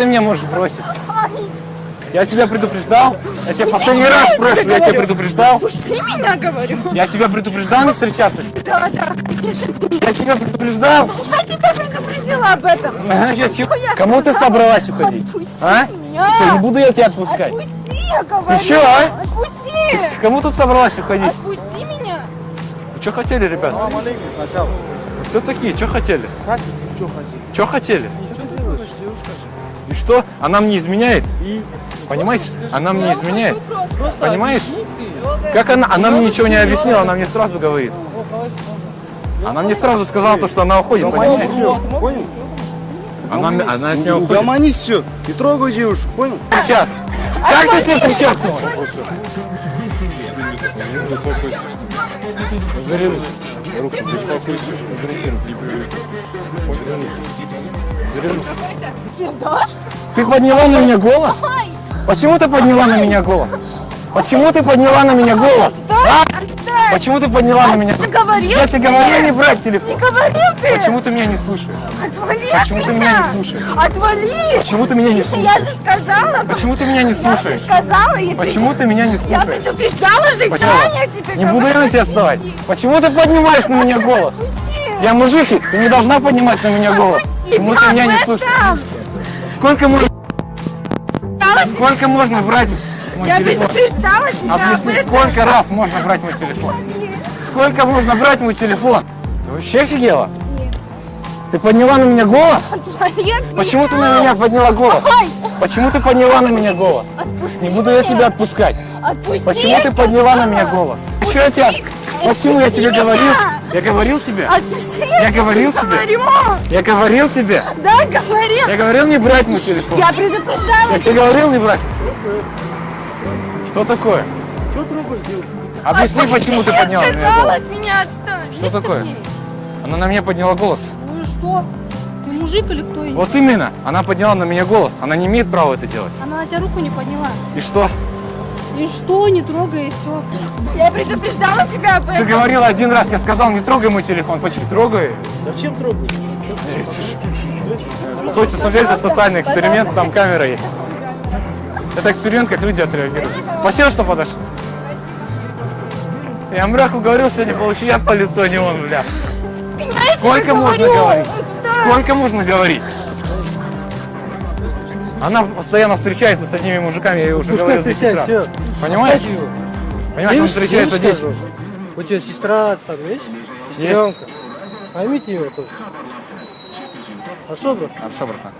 ты меня можешь бросить? Я тебя предупреждал? Я тебя последний раз спрашиваю, я тебя предупреждал? Пусти меня, говорю. Я тебя предупреждал не встречаться? Да, конечно. Я тебя предупреждал? Я тебя предупредила об этом. Кому ты собралась уходить? Отпусти А? меня. Все, не буду я тебя отпускать. Отпусти, я говорю. Ты что, а? Отпусти. Кому тут собралась уходить? Отпусти меня. Вы что хотели, ребята? Сначала. Кто такие? Что хотели? Хватит, что хотели? Что хотели? Что ты делаешь, девушка? И что? Она мне изменяет? И Понимаешь? Она мне изменяет. просто Понимаешь? объясни ты. Как она мне ничего не объяснила, она мне сразу говорит. Она мне сразу сказала, то, что она уходит, Угомонись, понимаешь? все, понял? Она от меня уходит. Угомонись, все. Не трогай девушку, понял? Сейчас. Как ты с ней встречался? Руку, беспокойся. Да? Ты подняла на меня голос? Ай, Почему ты подняла на меня голос? Почему ты подняла на меня голос? А? отстань. Почему ты подняла на меня Ты голос? говорил? Я тебе говорил не брать Не телефон. говорил ты. Почему ты меня не слушаешь? Отвали Почему от ты меня не слушаешь? Отвали. Почему ты меня не слушаешь? Я же сказала. Почему ты меня не Я же слушаешь? сказала. И Почему ты меня не Я слушаешь? предупреждала же, Почему? Таня, тебе Не буду я на тебя вставать. Почему ты поднимаешь на меня голос? Я мужик, ты не должна поднимать на меня голос. Почему ты меня не слушаешь? Сколько можно брать мой Я телефон? предупреждала тебя об Объясни, этом. сколько раз можно брать мой телефон? Сколько можно брать мой телефон? Ты вообще офигела? Ты подняла на меня голос? Отвали от Почему ты на меня подняла голос? Ай! Почему ты подняла на меня голос? Отпусти Не буду я меня. тебя отпускать. Отпусти, Почему ты сказала. подняла на меня голос? Что я тебя... Почему я тебе меня. говорил? Я говорил тебе? Отпусти, Я говорил тебе? говорю. Я говорил тебе? Да, говорил. Я говорил не брать мой телефон. Я предупреждала. Я тебе говорил не брать. Что такое? Что трогаешь девушку? Объясни, почему ты подняла на меня сказала, голос. от меня отстань. Что такое? Она на меня подняла голос. Ну и что? Ты мужик или кто? Вот именно. Она подняла на меня голос. Она не имеет права это делать. Она на тебя руку не подняла. И что? И что? Не трогай, и все. Я предупреждала тебя об Ты этом. говорила один раз, я сказал, не трогай мой телефон. Почему трогай? Зачем трогаешь? Что ты? Хочется смотреть, это социальный эксперимент, там камера есть. Это эксперимент, как люди отреагируют. Спасибо, что подошли. Я мраху говорил, сегодня получу я по лицу, а не он, бля. Я Сколько тебе можно говорю. говорить? Отстань. Сколько можно говорить? Она постоянно встречается с одними мужиками, я ей уже Пускай говорил 10 встречает, раз. все. Понимаешь? Понимаешь, он встречается 10. У тебя сестра там есть? Сестренка. Поймите его тоже. Хорошо, брат? Хорошо, братан.